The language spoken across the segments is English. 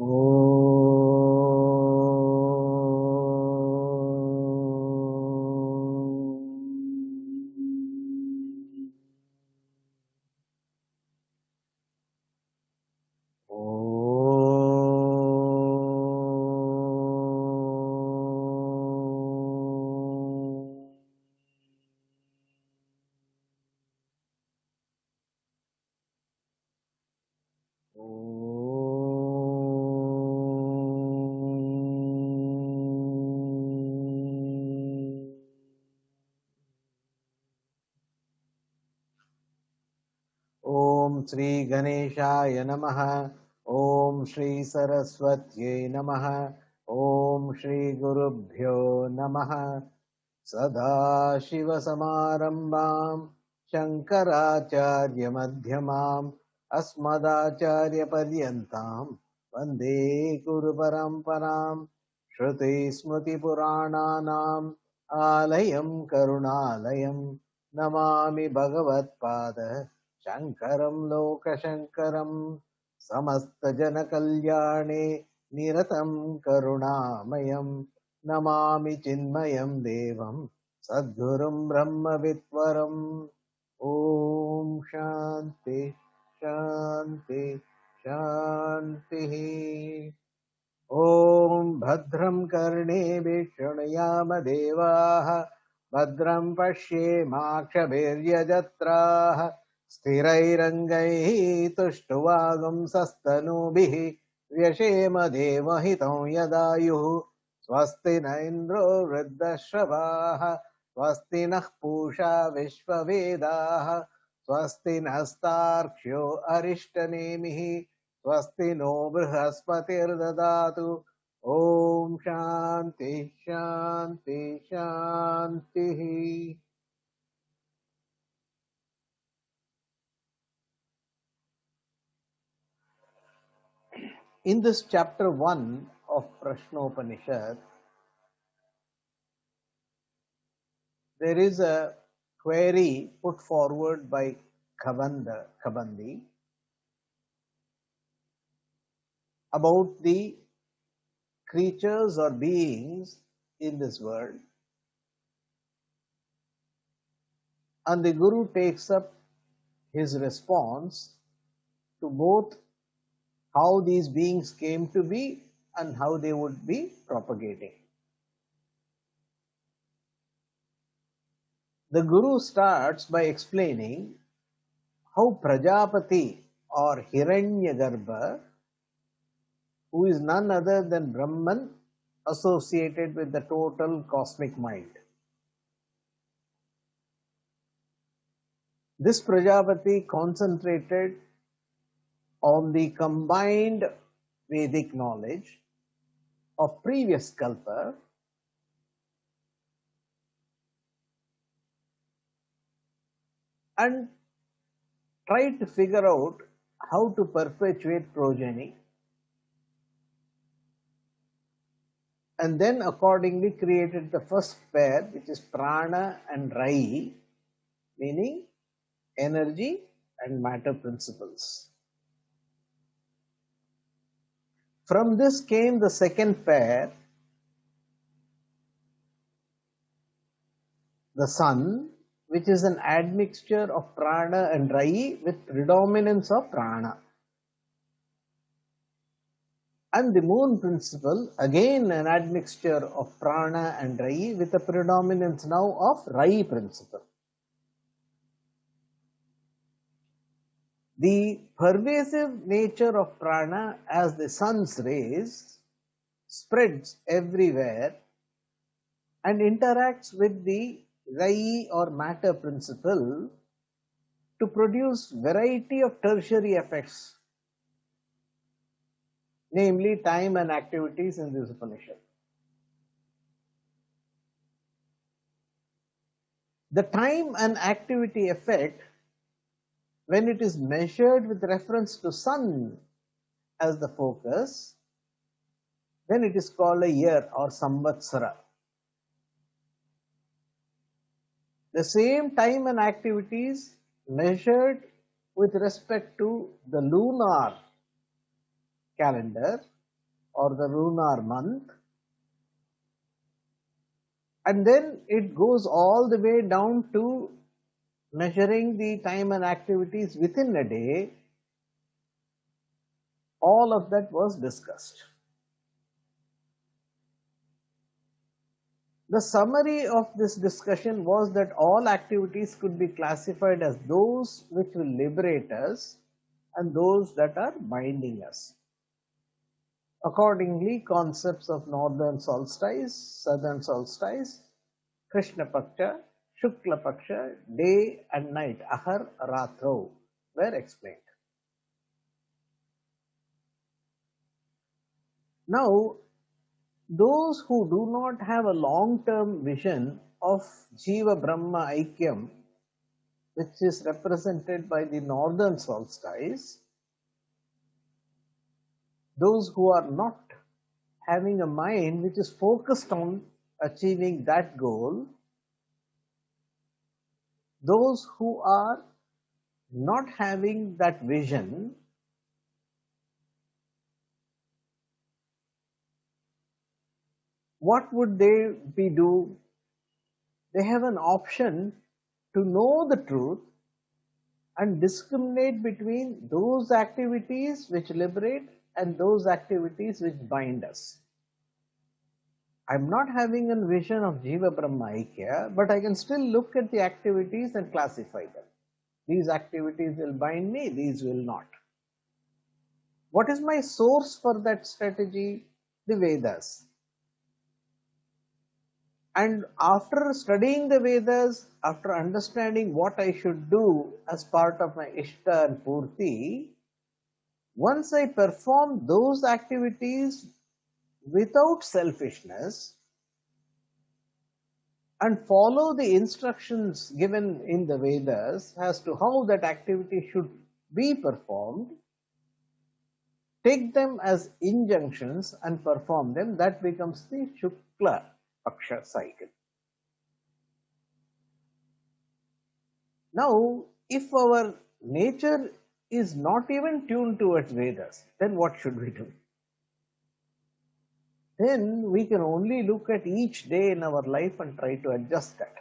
ओम श्री गणेशाय नमः। ओम श्री सरस्वत्यै नमः। ओम श्री गुरुभ्यो नमः। सदाशिवसमारम्भां शङ्कराचार्यमध्यमाम् अस्मदाचार्यपर्यन्तां वन्दे गुरुपरम्पराम्। श्रुतिस्मृतिपुराणानाम् आलयं करुणालयं नमामि भगवत्पाद शङ्करं लोकशङ्करम्। समस्तजनकल्याणे निरतं करुणामयम् नमामि चिन्मयं देवं सद्गुरुं ब्रह्मविद्वरम्। ॐ शान्ति शान्ति शान्तिः। ॐ भद्रं कर्णेभिः शृणुयाम देवाः भद्रं पश्येमाक्षभिर्यजत्राः स्थिरैरङ्गैः तुष्टुवागुंसस्तनूभिः व्यशेम देवहितं यदायुः। स्वस्ति न इन्द्रो वृद्धश्रवाः स्वस्ति नः पूषा विश्ववेदाः स्वस्ति नस्तार्क्ष्यो अरिष्टनेमिः स्वस्ति नो बृहस्पतिर्ददातु। ॐ शान्ति शान्ति शान्तिः। In this chapter 1 of Prashnopanishad, there is a query put forward by Kabandi about the creatures or beings in this world, and the Guru takes up his response to both how these beings came to be and how they would be propagating. The Guru starts by explaining how Prajapati or Hiranyagarbha, who is none other than Brahman associated with the total cosmic mind. This Prajapati concentrated on the combined Vedic knowledge of previous kalpa and tried to figure out how to perpetuate progeny, and then accordingly created the first pair, which is prana and rai, meaning energy and matter principles. From this came the second pair, the sun, which is an admixture of prana and rai with predominance of prana. And the moon principle, again an admixture of prana and rai with a predominance now of rai principle. The pervasive nature of prana as the sun's rays spreads everywhere and interacts with the rai or matter principle to produce variety of tertiary effects, namely time and activities in this Upanishad. The time and activity effect, when it is measured with reference to sun as the focus, then it is called a year or samvatsara. The same time and activities measured with respect to the lunar calendar or the lunar month, and then it goes all the way down to measuring the time and activities within a day. All of that was discussed. The summary of this discussion was that all activities could be classified as those which will liberate us and those that are binding us. Accordingly, concepts of northern solstice, southern solstice, Krishna Paksha, Shukla Paksha, day and night, Ahar Ratro, were explained. Now, those who do not have a long-term vision of Jiva Brahma Aikyam, which is represented by the northern solstice, those who are not having a mind which is focused on achieving that goal, those who are not having that vision, what would they do? They have an option to know the truth and discriminate between those activities which liberate and those activities which bind us. I'm not having a vision of Jiva Brahma Aikya, but I can still look at the activities and classify them. These activities will bind me, these will not. What is my source for that strategy? The Vedas. And after studying the Vedas, after understanding what I should do as part of my Ishta and Purti, once I perform those activities without selfishness and follow the instructions given in the Vedas as to how that activity should be performed, take them as injunctions and perform them, that becomes the Shukla Paksha cycle. Now, if our nature is not even tuned towards Vedas, then what should we do? Then we can only look at each day in our life and try to adjust that.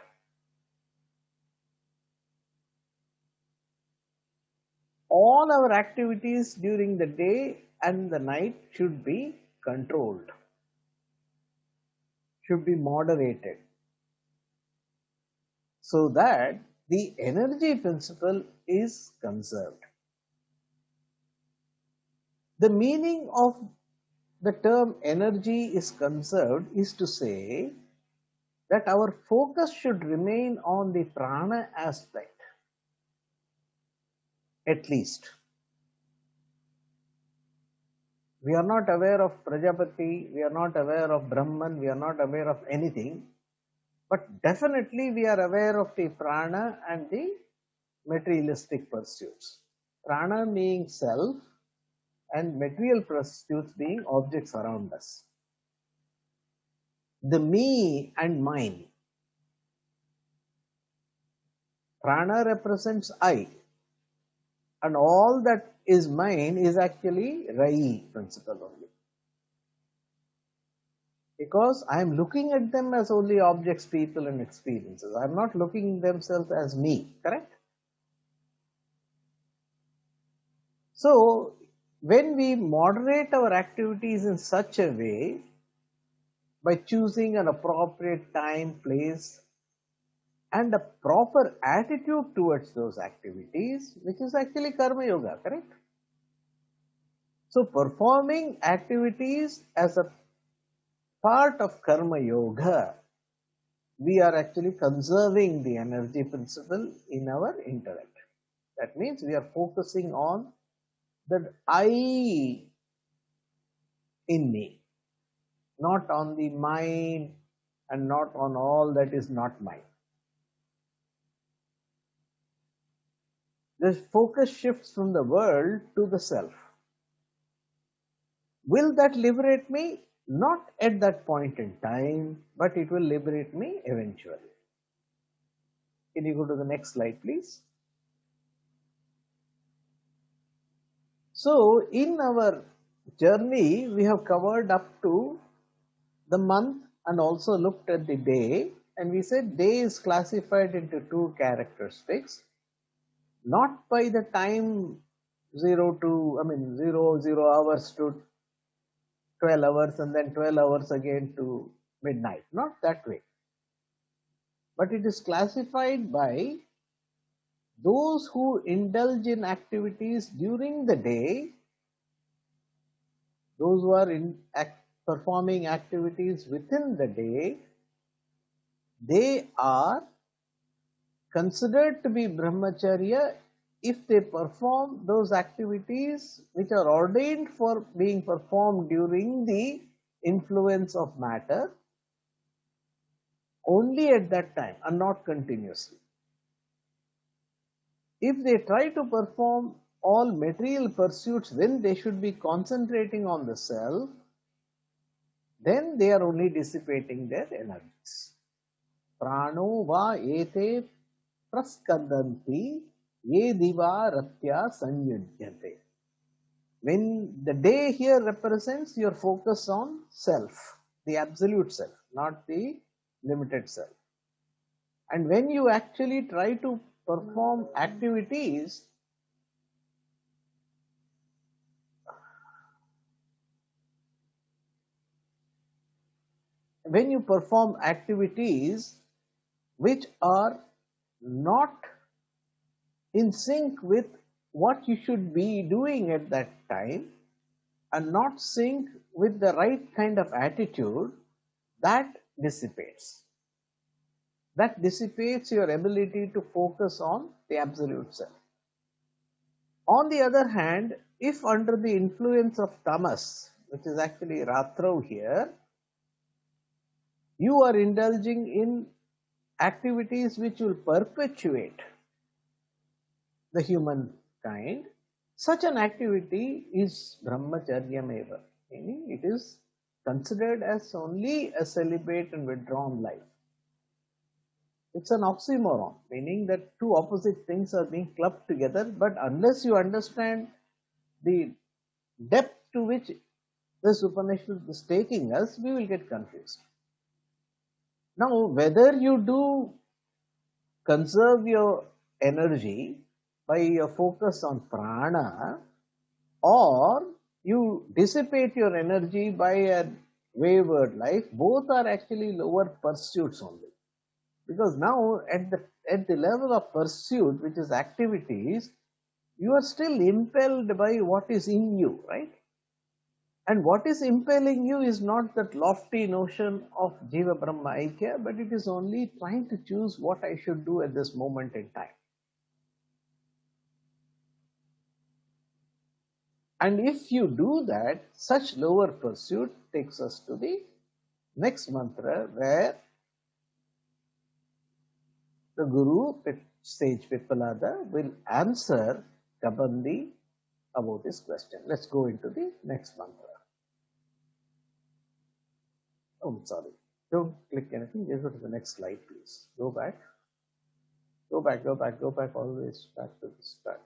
All our activities during the day and the night should be controlled, should be moderated, so that the energy principle is conserved. The meaning of the term energy is conserved is to say that our focus should remain on the prana aspect, at least. We are not aware of Prajapati, we are not aware of Brahman, we are not aware of anything, but definitely we are aware of the prana and the materialistic pursuits. Prana being self and material pursuits being objects around us. The me and mine. Prana represents I, and all that is mine is actually Rai principle only. Because I am looking at them as only objects, people and experiences. I am not looking themselves as me, correct? So, when we moderate our activities in such a way, by choosing an appropriate time, place, and a proper attitude towards those activities, which is actually Karma Yoga, correct? So, performing activities as a part of Karma Yoga, we are actually conserving the energy principle in our intellect. That means we are focusing on the I in me, not on the mind and not on all that is not mine. The focus shifts from the world to the self. Will that liberate me? Not at that point in time, but it will liberate me eventually. Can you go to the next slide, please? So, in our journey we have covered up to the month and also looked at the day, and we said day is classified into two characteristics, not by the time 0 hours to 12 hours and then 12 hours again to midnight, not that way, but it is classified by those who indulge in activities during the day, those who are performing activities within the day, they are considered to be brahmacharya if they perform those activities which are ordained for being performed during the influence of matter only at that time and not continuously. If they try to perform all material pursuits when they should be concentrating on the self, then they are only dissipating their energies. Prano va ete praskandanti ye diva ratya sanyujyate. When the day here represents your focus on self, the absolute self, not the limited self. And when you actually try to perform activities, which are not in sync with what you should be doing at that time and not sync with the right kind of attitude, that dissipates. That dissipates your ability to focus on the absolute self. On the other hand, if under the influence of tamas, which is actually ratrau here, you are indulging in activities which will perpetuate the human kind, such an activity is brahmacharyameva, meaning it is considered as only a celibate and withdrawn life. It's an oxymoron, meaning that two opposite things are being clubbed together, but unless you understand the depth to which this Upanishad is taking us, we will get confused. Now, whether you do conserve your energy by your focus on prana, or you dissipate your energy by a wayward life, both are actually lower pursuits only. Because now at the level of pursuit, which is activities, you are still impelled by what is in you, right? And what is impelling you is not that lofty notion of Jiva Brahma Aikya, but it is only trying to choose what I should do at this moment in time. And if you do that, such lower pursuit takes us to the next mantra, where the Guru, sage Pippalada, will answer Kabandi about this question. Let's go into the next mantra. Oh, sorry. Don't click anything. Just go to the next slide, please. Go back. Go back, always back to the start.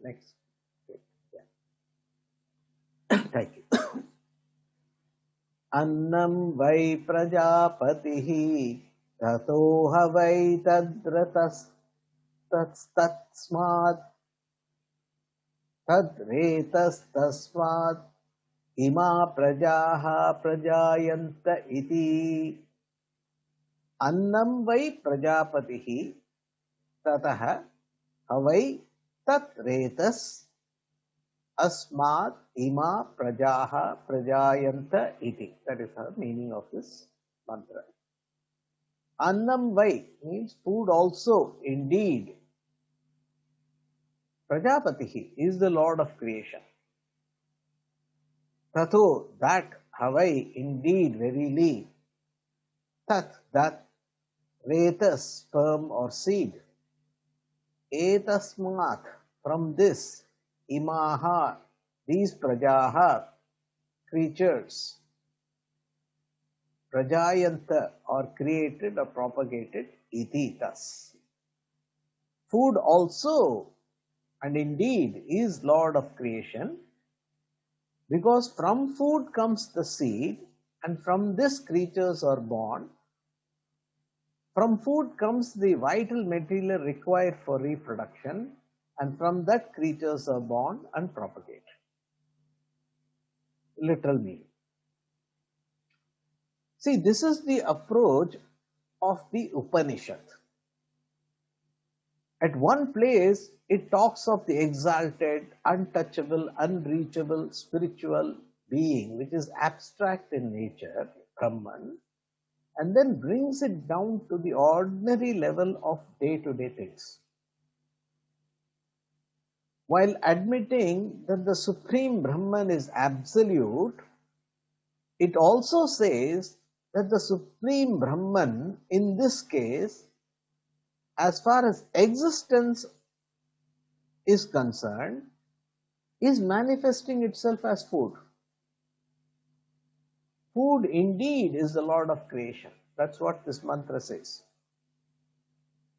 Next. Okay. Yeah. Thank you. Annam vai prajapatihi tatoha vai tatsmat tadretastasmat ima prajaha prajayanta iti. Annam vai prajapatihi tataha havai tatretas asmat ima prajaha prajayanta iti. That is the meaning of this mantra. Annam vai means food also, indeed. Prajapatihi is the Lord of creation. Tato, that, havai, indeed, verily. Tat, that, retas, sperm or seed. Etasmat, from this. Imaha, these prajaha, creatures. Prajayanta, or created or propagated, iti, thus. Food also and indeed is Lord of creation, because from food comes the seed, and from this creatures are born. From food comes the vital material required for reproduction, and from that creatures are born and propagate. Literal meaning. See, this is the approach of the Upanishad. At one place, it talks of the exalted, untouchable, unreachable spiritual being, which is abstract in nature, Brahman, and then brings it down to the ordinary level of day-to-day things. While admitting that the Supreme Brahman is absolute, it also says that the Supreme Brahman, in this case, as far as existence is concerned, is manifesting itself as food. Food indeed is the Lord of creation. That's what this mantra says.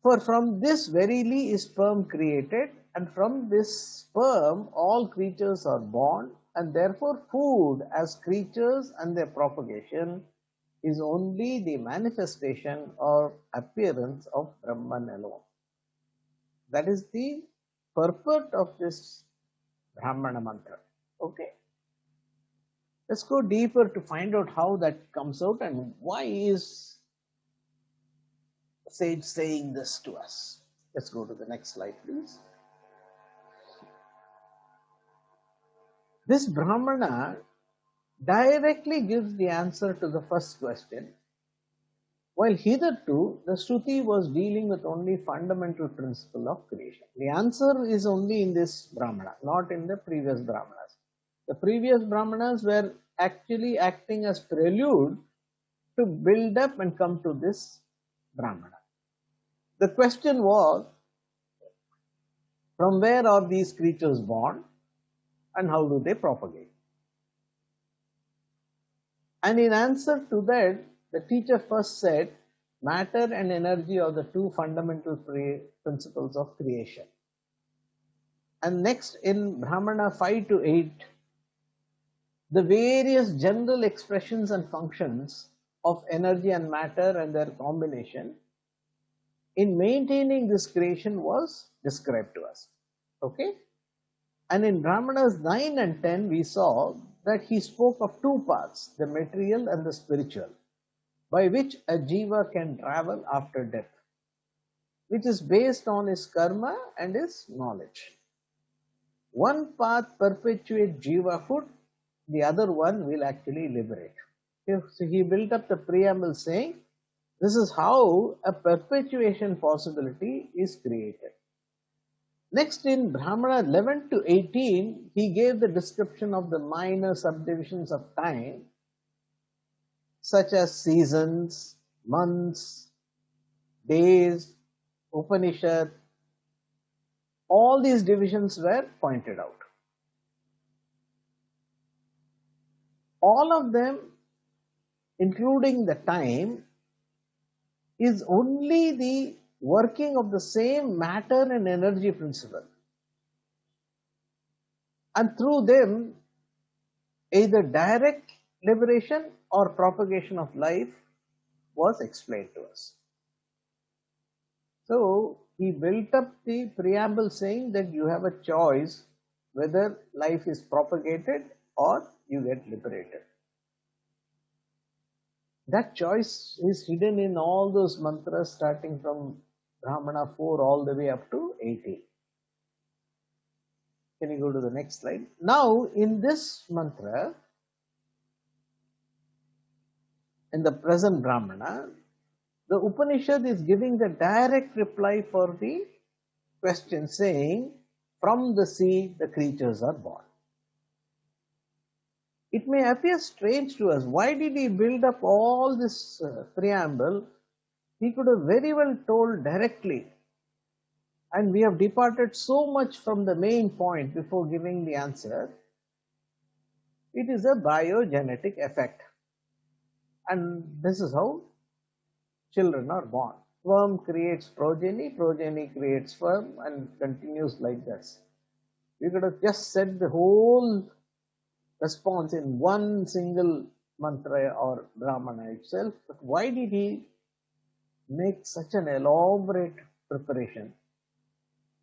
For from this verily is sperm created, and from this sperm all creatures are born, and therefore food as creatures and their propagation is only the manifestation or appearance of Brahman alone. That is the purport of this Brahmana mantra. Okay. Let's go deeper to find out how that comes out and why is sage saying this to us. Let's go to the next slide, please. This Brahmana directly gives the answer to the first question, while hitherto the Shruti was dealing with only fundamental principle of creation. The answer is only in this Brahmana, not in the previous Brahmanas. The previous Brahmanas were actually acting as prelude to build up and come to this Brahmana. The question was, from where are these creatures born and how do they propagate? And in answer to that, the teacher first said, matter and energy are the two fundamental principles of creation. And next in Brahmana 5 to 8, the various general expressions and functions of energy and matter and their combination in maintaining this creation was described to us. Okay? And in Brahmanas 9 and 10, we saw that he spoke of two paths, the material and the spiritual, by which a jiva can travel after death, which is based on his karma and his knowledge. One path perpetuates jivahood, the other one will actually liberate. So he built up the preamble saying, this is how a perpetuation possibility is created. Next in Brahmana 11 to 18, he gave the description of the minor subdivisions of time, such as seasons, months, days, Upanishad. All these divisions were pointed out. All of them, including the time, is only the working of the same matter and energy principle. And through them, either direct liberation or propagation of life was explained to us. So he built up the preamble saying that you have a choice whether life is propagated or you get liberated. That choice is hidden in all those mantras starting from Brahmana 4 all the way up to 18. Can you go to the next slide? Now in this mantra, in the present Brahmana, the Upanishad is giving the direct reply for the question saying, from the sea the creatures are born. It may appear strange to us, why did he build up all this preamble? He could have very well told directly, and we have departed so much from the main point before giving the answer. It is a biogenetic effect, and this is how children are born. Sperm creates progeny, progeny creates sperm, and continues like this. We could have just said the whole response in one single mantra or Brahmana itself, but why did he make such an elaborate preparation?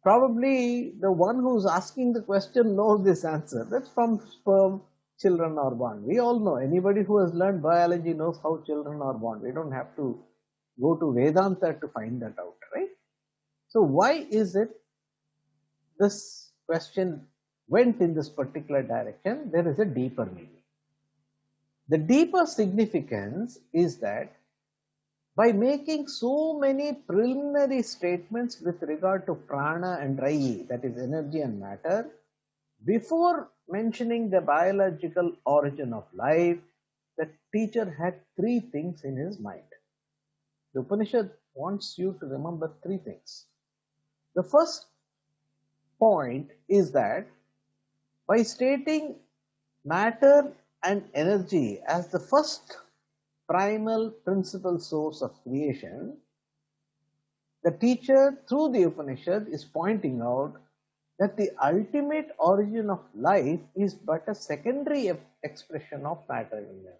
Probably the one who's asking the question knows this answer. That's from sperm children are born. We all know. Anybody who has learned biology knows how children are born. We don't have to go to Vedanta to find that out, right? So why is it this question went in this particular direction? There is a deeper meaning. The deeper significance is that by making so many preliminary statements with regard to prana and rayi, that is energy and matter, before mentioning the biological origin of life, the teacher had three things in his mind. The Upanishad wants you to remember three things. The first point is that by stating matter and energy as the first primal principal source of creation, the teacher through the Upanishad is pointing out that the ultimate origin of life is but a secondary expression of matter and energy.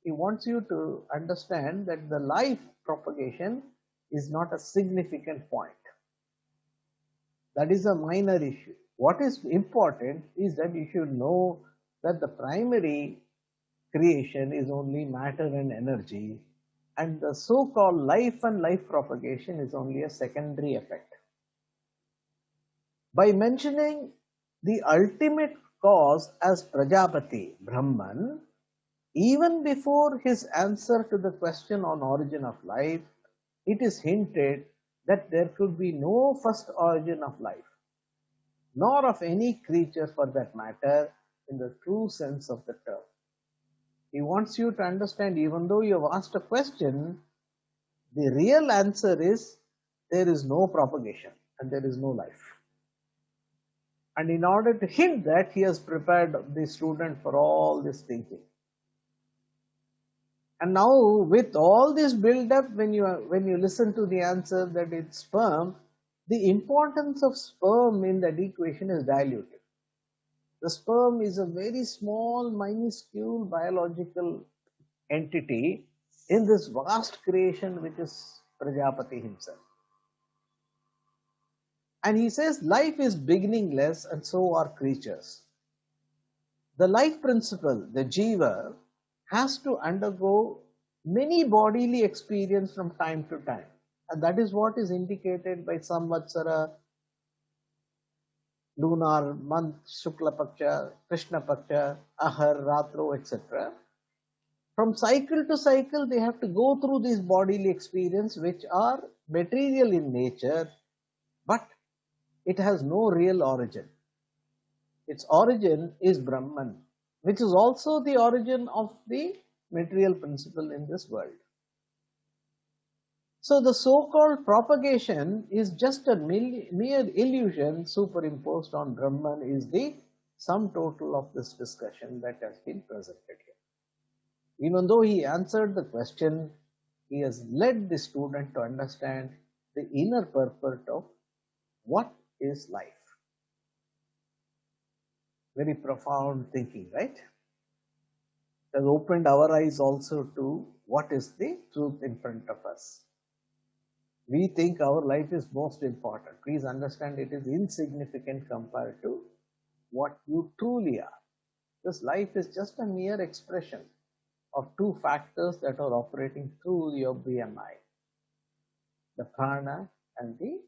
He wants you to understand that the life propagation is not a significant point. That is a minor issue. What is important is that you should know that the primary creation is only matter and energy, and the so-called life and life propagation is only a secondary effect. By mentioning the ultimate cause as Prajapati, Brahman, even before his answer to the question on origin of life, it is hinted that there could be no first origin of life, nor of any creature for that matter, in the true sense of the term. He wants you to understand, even though you have asked a question, the real answer is there is no propagation and there is no life. And in order to hint that, he has prepared the student for all this thinking. And now, with all this build-up, when you listen to the answer that it's sperm, the importance of sperm in that equation is diluted. The sperm is a very small, minuscule biological entity in this vast creation which is Prajapati himself. And he says life is beginningless and so are creatures. The life principle, the jiva, has to undergo many bodily experience from time to time. And that is what is indicated by Samvatsara, lunar month, Shukla Paksha, Krishna Paksha, Ahar, Ratro, etc. From cycle to cycle, they have to go through these bodily experience which are material in nature, but it has no real origin. Its origin is Brahman, which is also the origin of the material principle in this world. So the so-called propagation is just a mere illusion superimposed on Brahman is the sum total of this discussion that has been presented here. Even though he answered the question, he has led the student to understand the inner purport of what is life. Very profound thinking, right? It has opened our eyes also to what is the truth in front of us. We think our life is most important. Please understand it is insignificant compared to what you truly are. This life is just a mere expression of two factors that are operating through your BMI, the prana and the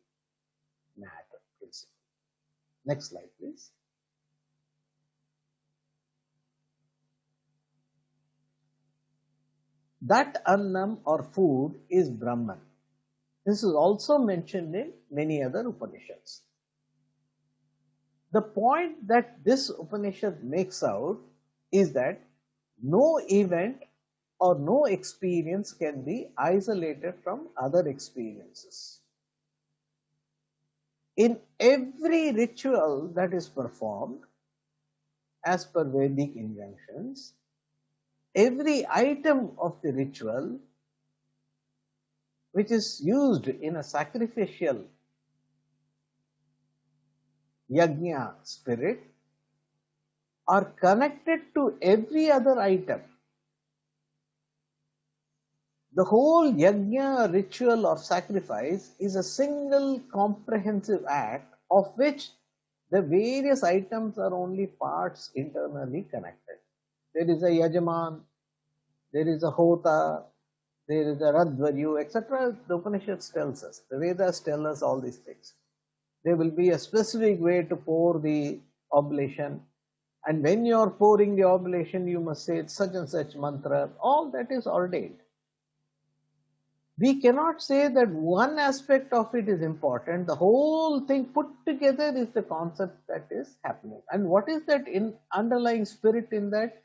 matter principle. Next slide, please. That annam or food is Brahman. This is also mentioned in many other Upanishads. The point that this Upanishad makes out is that no event or no experience can be isolated from other experiences. In every ritual that is performed, as per Vedic injunctions, every item of the ritual which is used in a sacrificial yajna spirit are connected to every other item. The whole yajna ritual or sacrifice is a single comprehensive act of which the various items are only parts internally connected. There is a yajaman, there is a hota, there is a radvaryu, etc. The Upanishads tells us, the Vedas tell us all these things. There will be a specific way to pour the oblation, and when you are pouring the oblation, you must say such and such mantra. All that is ordained. We cannot say that one aspect of it is important. The whole thing put together is the concept that is happening. And what is that underlying spirit in that?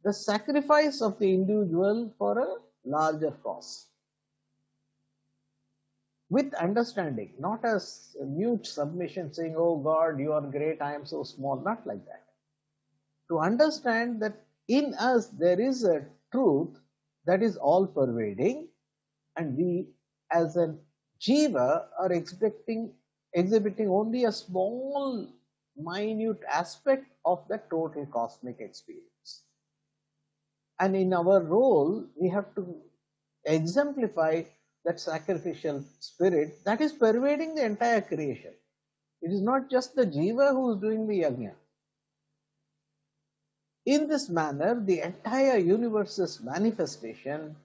The sacrifice of the individual for a larger cause. With understanding, not as mute submission saying, oh God, you are great, I am so small. Not like that. To understand that in us there is a truth that is all pervading, and we as a jiva are exhibiting only a small minute aspect of the total cosmic experience. And in our role we have to exemplify that sacrificial spirit that is pervading the entire creation. It is not just the jiva who is doing the yajna. In this manner, the entire universe's manifestation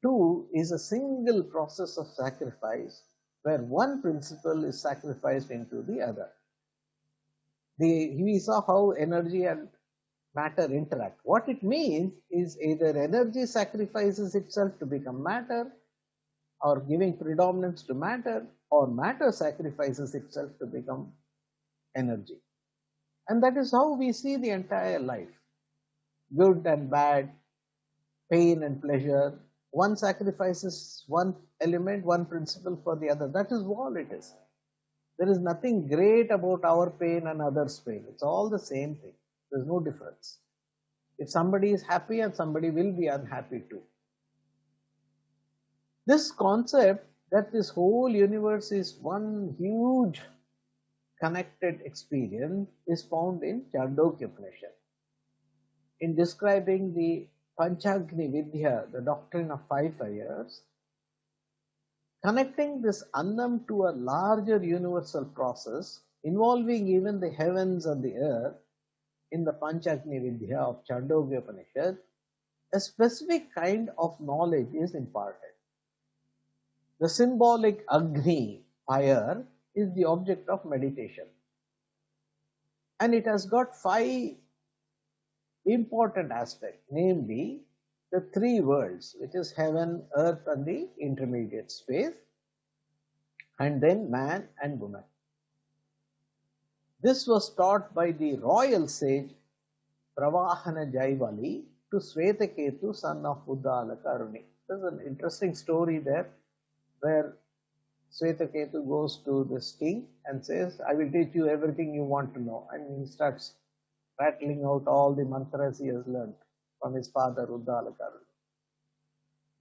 too is a single process of sacrifice where one principle is sacrificed into the other. We saw how energy and matter interact. What it means is either energy sacrifices itself to become matter, or giving predominance to matter, or matter sacrifices itself to become energy. And that is how we see the entire life. Good and bad, pain and pleasure. One sacrifices one element, one principle for the other. That is all it is. There is nothing great about our pain and others' pain. It's all the same thing. There's no difference. If somebody is happy and somebody will be unhappy too. This concept that this whole universe is one huge connected experience is found in Chandogya Upanishad. In describing the Panchagni Vidya, the doctrine of 5 fires, connecting this Annam to a larger universal process involving even the heavens and the earth, in the Panchagni Vidya of Chandogya Upanishad, a specific kind of knowledge is imparted. The symbolic Agni, fire, is the object of meditation. And it has got 5 important aspects, namely the 3 worlds, which is heaven, earth and the intermediate space, and then man and woman. This was taught by the royal sage Pravahana Jaivali to Swetaketu, son of Uddalaka Aruni. There's an interesting story there where Swetaketu goes to this king and says, I will teach you everything you want to know. And he starts rattling out all the mantras he has learned from his father Uddalaka Aruni.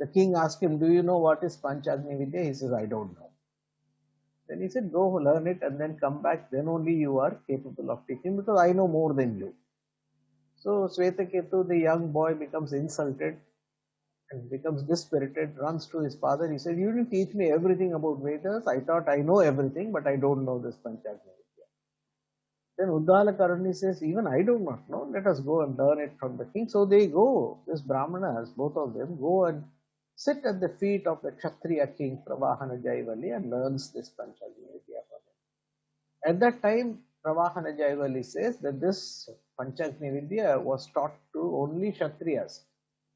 The king asked him, do you know what is Panchagni Vidya? He says, I don't know. Then he said, go learn it and then come back, then only you are capable of teaching, because I know more than you. So Swetaketu, the young boy, becomes insulted and becomes dispirited, runs to his father. He said, you didn't teach me everything about Vedas. I thought I know everything, but I don't know this Panchagni Vidya. Then Uddalaka Aruni says, even I do not know. Let us go and learn it from the king. So they go, this Brahmanas, both of them, go and sit at the feet of the Kshatriya king Pravahana Jaivali and learns this Panchagni Vidya from him. At that time, Pravahana Jaivali says that this Panchagni Vidya was taught to only Kshatriyas.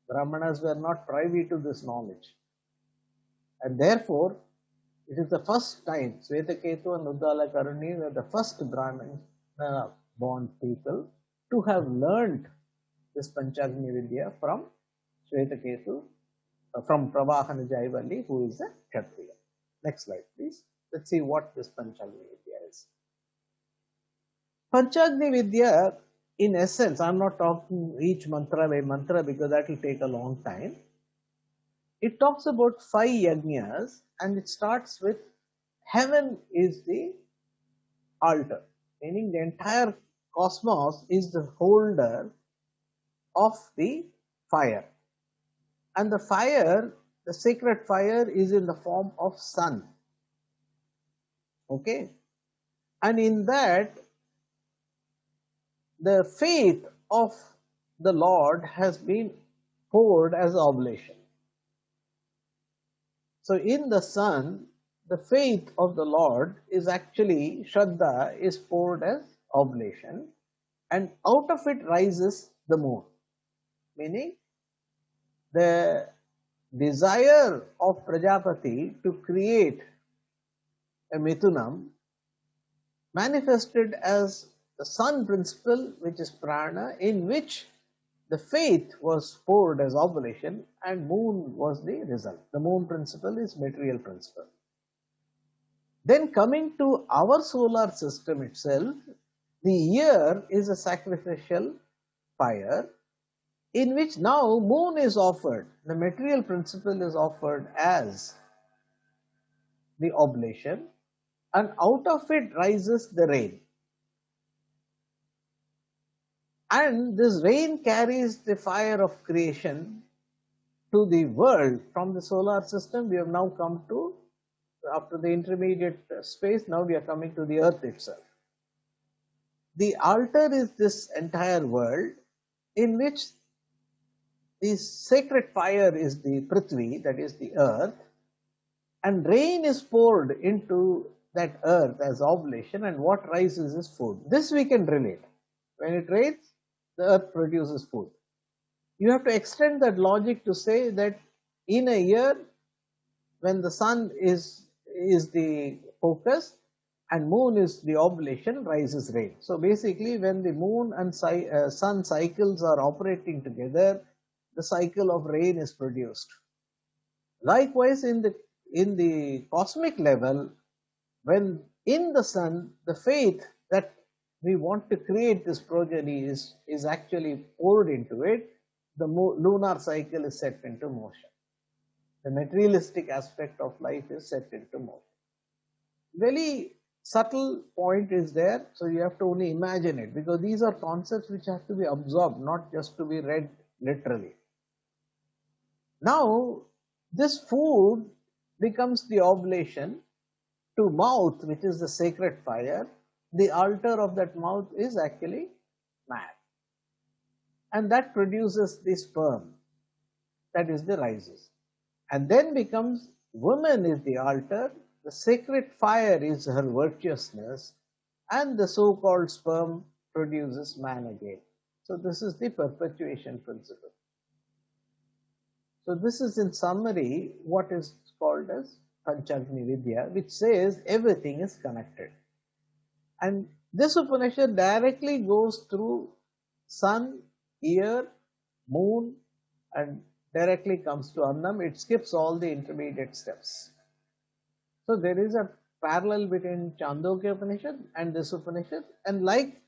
Brahmanas were not privy to this knowledge. And therefore, it is the first time Swetaketu and Uddalaka Aruni were the first Brahmins born people to have learned this Panchagni Vidya from Swetaketu, from Pravahana Jaivali, who is a Kshatriya. Next slide, please. Let's see what this Panchagni Vidya is. Panchagni Vidya, in essence, I'm not talking each mantra by mantra because that will take a long time. It talks about 5 yajnas and it starts with heaven is the altar. meaning the entire cosmos is the holder of the fire. And the fire, the sacred fire, is in the form of sun. Okay? And in that, the faith of the Lord has been poured as oblation. So in the sun, the faith of the Lord is actually, Shraddha is poured as oblation, and out of it rises the moon, meaning the desire of Prajapati to create a Mithunam manifested as the sun principle, which is prana, in which the faith was poured as oblation and moon was the result. The moon principle is material principle. Then coming to our solar system itself, the year is a sacrificial fire in which now moon is offered. The material principle is offered as the oblation, and out of it rises the rain. And this rain carries the fire of creation to the world. From the solar system, we have now come to, after the intermediate space, now we are coming to the earth itself. The altar is this entire world in which the sacred fire is the Prithvi, that is the earth, and rain is poured into that earth as oblation, and what rises is food. This we can relate. When it rains, the earth produces food. You have to extend that logic to say that in a year, when the sun is the focus and moon is the oblation, rises rain. So basically, when the moon and sun cycles are operating together, the cycle of rain is produced. Likewise, in the cosmic level, when in the sun, the faith that we want to create this progeny is actually poured into it, the lunar cycle is set into motion. The materialistic aspect of life is set into motion. Very subtle point is there, so you have to only imagine it, because these are concepts which have to be absorbed, not just to be read literally. Now, this food becomes the oblation to mouth, which is the sacred fire. The altar of that mouth is actually man, and that produces the sperm, that is the rises, and then becomes woman is the altar, the sacred fire is her virtuousness, and the so-called sperm produces man again. So this is the perpetuation principle. So this is in summary what is called as Panchagni Vidya, which says everything is connected. And this Upanishad directly goes through sun, year, moon, and directly comes to Annam. It skips all the intermediate steps. So there is a parallel between Chandogya Upanishad and this Upanishad, and like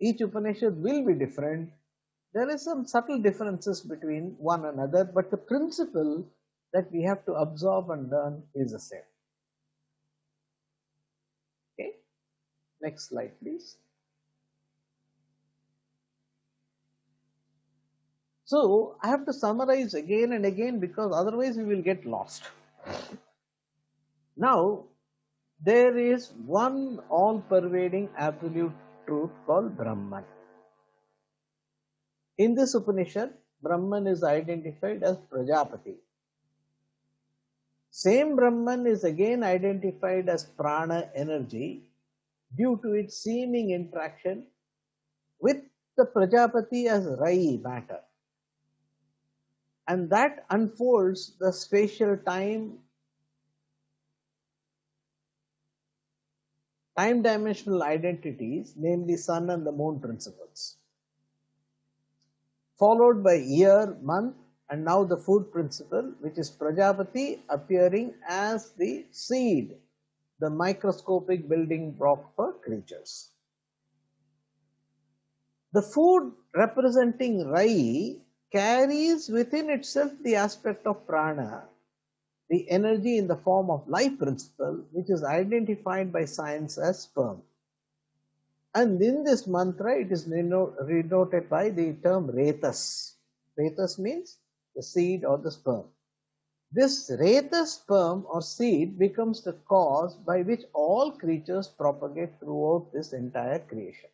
each Upanishad will be different, there is some subtle differences between one another, but the principle that we have to absorb and learn is the same. Okay, next slide please. So I have to summarize again and again, because otherwise we will get lost. Now, there is one all-pervading absolute truth called Brahman. In this Upanishad, Brahman is identified as Prajapati. Same Brahman is again identified as prana energy due to its seeming interaction with the Prajapati as Rai matter. And that unfolds the spatial time dimensional identities, namely sun and the moon principles, followed by year, month, and now the food principle, which is Prajapati appearing as the seed, the microscopic building block for creatures. The food representing Rai carries within itself the aspect of prana, the energy in the form of life principle, which is identified by science as sperm. And in this mantra, it is denoted by the term Retas. Retas means the seed or the sperm. This Retas sperm or seed becomes the cause by which all creatures propagate throughout this entire creation.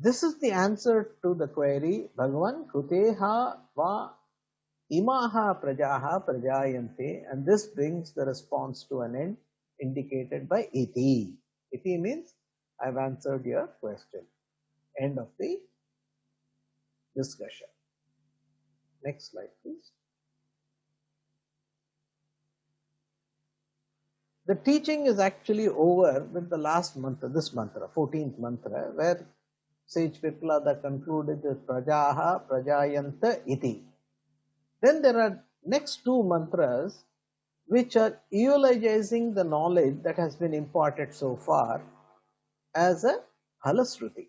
This is the answer to the query, Bhagavan Kuteha va imaha prajaha prajayante, and this brings the response to an end indicated by iti. Iti means I've answered your question. End of the discussion. Next slide, please. The teaching is actually over with the last mantra, this mantra, 14th mantra, where Sage Piplada concluded with Prajaha Prajayanta Iti. Then there are next two mantras which are eulogizing the knowledge that has been imparted so far as a Halasruti.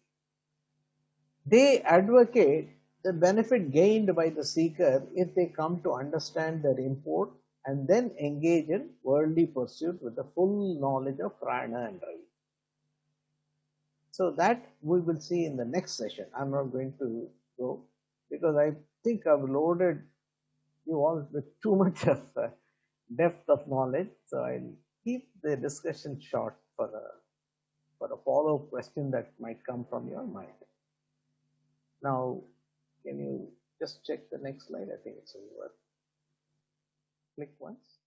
They advocate the benefit gained by the seeker if they come to understand their import and then engage in worldly pursuit with the full knowledge of prana and ravi. So that we will see in the next session. I'm not going to go because I think I've loaded you all with too much of depth of knowledge. So I'll keep the discussion short for a follow-up question that might come from your mind. Now, can you just check the next slide? I think it's over. Click once.